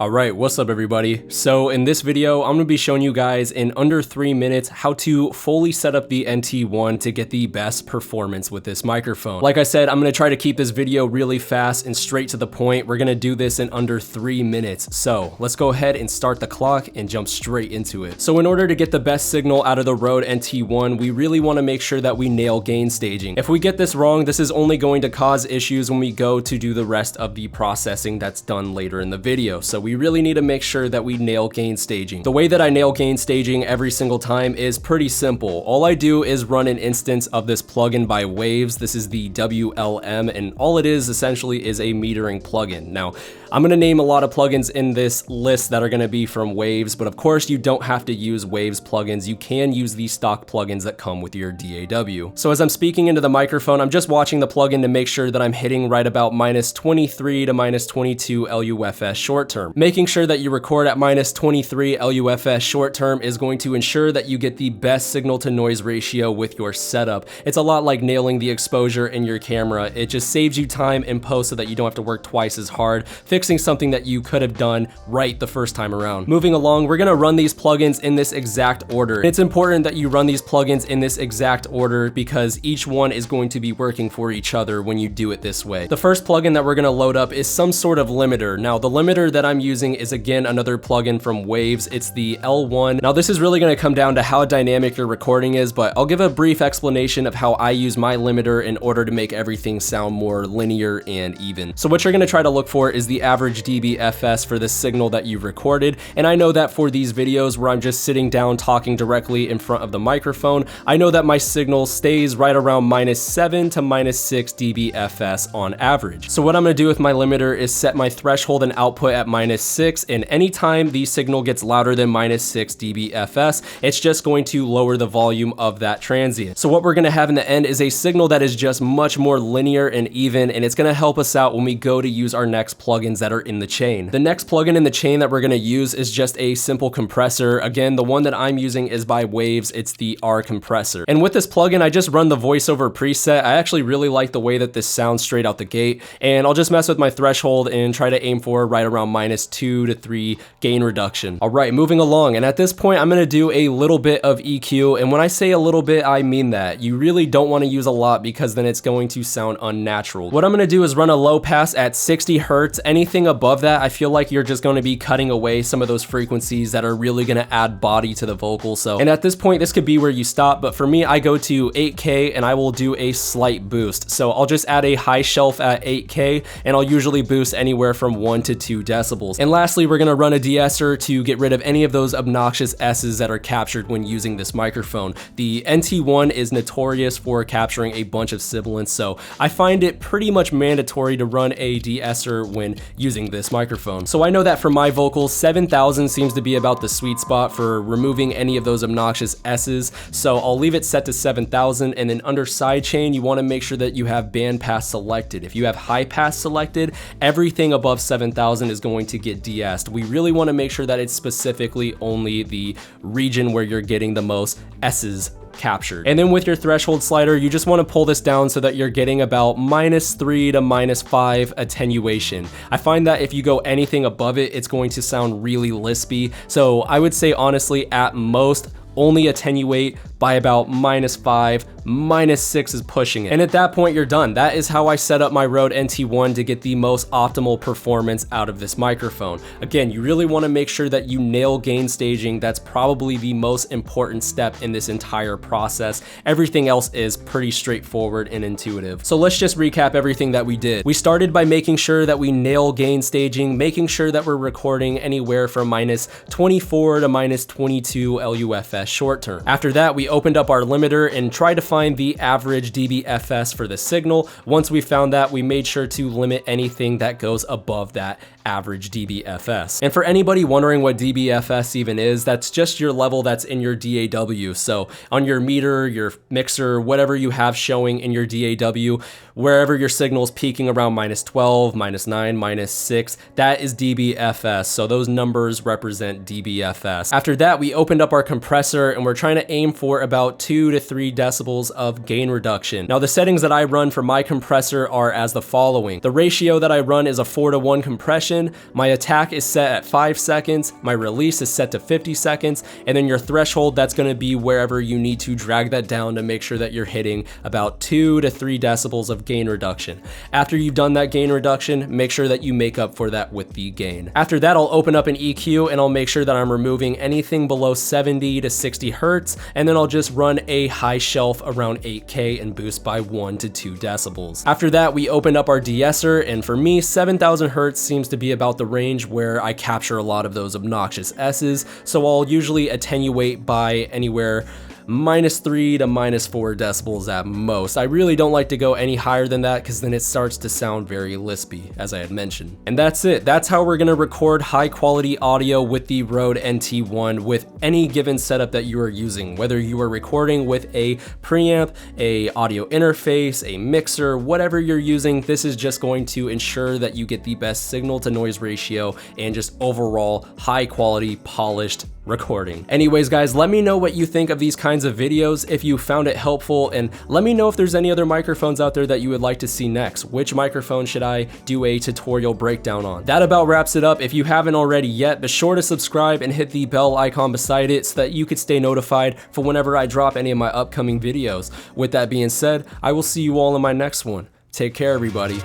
Alright, what's up everybody? So in this video, I'm going to be showing you guys in under 3 minutes how to fully set up the NT1 to get the best performance with this microphone. Like I said, I'm going to try to keep this video really fast and straight to the point. We're going to do this in under 3 minutes. So let's go ahead and start the clock and jump straight into it. So in order to get the best signal out of the Rode NT1, we really want to make sure that we nail gain staging. If we get this wrong, this is only going to cause issues when we go to do the rest of the processing that's done later in the video. So we really need to make sure that we nail gain staging. The way that I nail gain staging every single time is pretty simple. All I do is run an instance of this plugin by Waves. This is the WLM, and all it is essentially is a metering plugin. Now, I'm going to name a lot of plugins in this list that are going to be from Waves, but of course you don't have to use Waves plugins. You can use the stock plugins that come with your DAW. So as I'm speaking into the microphone, I'm just watching the plugin to make sure that I'm hitting right about -23 to -22 LUFS short term. Making sure that you record at -23 LUFS short term is going to ensure that you get the best signal to noise ratio with your setup. It's a lot like nailing the exposure in your camera. It just saves you time in post so that you don't have to work twice as hard, fixing something that you could have done right the first time around. Moving along, we're gonna run these plugins in this exact order. It's important that you run these plugins in this exact order because each one is going to be working for each other when you do it this way. The first plugin that we're gonna load up is some sort of limiter. Now, the limiter that I'm using is again another plugin from Waves. It's the L1. Now, this is really gonna come down to how dynamic your recording is, but I'll give a brief explanation of how I use my limiter in order to make everything sound more linear and even. So what you're gonna try to look for is the average dBFS for the signal that you've recorded. And I know that for these videos where I'm just sitting down talking directly in front of the microphone, I know that my signal stays right around -7 to -6 dBFS on average. So what I'm gonna do with my limiter is set my threshold and output at -6, and anytime the signal gets louder than -6 dBFS, it's just going to lower the volume of that transient. So what we're gonna have in the end is a signal that is just much more linear and even, and it's gonna help us out when we go to use our next plugins that are in the chain. The next plugin in the chain that we're gonna use is just a simple compressor. Again, the one that I'm using is by Waves. It's the R compressor. And with this plugin, I just run the voiceover preset. I actually really like the way that this sounds straight out the gate, and I'll just mess with my threshold and try to aim for right around -2 to 3 gain reduction. All right, moving along. And at this point, I'm gonna do a little bit of EQ. And when I say a little bit, I mean that. You really don't wanna use a lot because then it's going to sound unnatural. What I'm gonna do is run a low pass at 60 Hertz. Anything above that, I feel like you're just gonna be cutting away some of those frequencies that are really gonna add body to the vocal. And at this point, this could be where you stop, but for me, I go to 8K and I will do a slight boost. So I'll just add a high shelf at 8K, and I'll usually boost anywhere from 1 to 2 decibels. And lastly, we're gonna run a de-esser to get rid of any of those obnoxious S's that are captured when using this microphone. The NT1 is notorious for capturing a bunch of sibilants, so I find it pretty much mandatory to run a de-esser when using this microphone. So I know that for my vocals, 7,000 seems to be about the sweet spot for removing any of those obnoxious S's, so I'll leave it set to 7,000, and then under sidechain, you wanna make sure that you have bandpass selected. If you have high pass selected, everything above 7,000 is going to get de-essed. We really wanna make sure that it's specifically only the region where you're getting the most S's captured. And then with your threshold slider, you just want to pull this down so that you're getting about -3 to -5 attenuation. I find that if you go anything above it, it's going to sound really lispy. So I would say honestly, at most, only attenuate by about -5, -6 is pushing it. And at that point, you're done. That is how I set up my Rode NT1 to get the most optimal performance out of this microphone. Again, you really want to make sure that you nail gain staging. That's probably the most important step in this entire process. Everything else is pretty straightforward and intuitive. So let's just recap everything that we did. We started by making sure that we nail gain staging, making sure that we're recording anywhere from -24 to -22 LUFS short term. After that, we opened up our limiter and tried to find the average dBFS for the signal. Once we found that, we made sure to limit anything that goes above that average dBFS. And for anybody wondering what dBFS even is, that's just your level that's in your DAW. So on your meter, your mixer, whatever you have showing in your DAW, wherever your signal is peaking around -12, -9, -6, that is dBFS. So those numbers represent dBFS. After that, we opened up our compressor and we're trying to aim for about 2 to 3 decibels of gain reduction. Now the settings that I run for my compressor are as the following. The ratio that I run is a 4:1 compression, in, my attack is set at 5 seconds, my release is set to 50 seconds, and then your threshold, that's gonna be wherever you need to drag that down to make sure that you're hitting about 2 to 3 decibels of gain reduction. After you've done that gain reduction, make sure that you make up for that with the gain. After that, I'll open up an EQ and I'll make sure that I'm removing anything below 70 to 60 hertz, and then I'll just run a high shelf around 8K and boost by 1 to 2 decibels. After that, we open up our de-esser, and for me, 7,000 hertz seems to be about the range where I capture a lot of those obnoxious S's, so I'll usually attenuate by anywhere -3 to -4 decibels at most. I really don't like to go any higher than that because then it starts to sound very lispy, as I had mentioned. And that's it. That's how we're gonna record high quality audio with the Rode NT1 with any given setup that you are using, whether you are recording with a preamp, a audio interface, a mixer, whatever you're using. This is just going to ensure that you get the best signal to noise ratio and just overall high quality polished recording. Anyways guys, let me know what you think of these kinds of videos, if you found it helpful, and let me know if there's any other microphones out there that you would like to see next. Which microphone should I do a tutorial breakdown on? That about wraps it up. If you haven't already yet, be sure to subscribe and hit the bell icon beside it so that you could stay notified for whenever I drop any of my upcoming videos. With that being said, I will see you all in my next one. Take care everybody.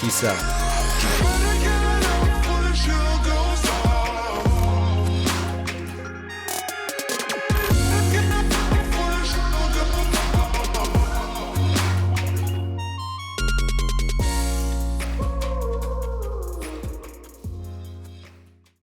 Peace out.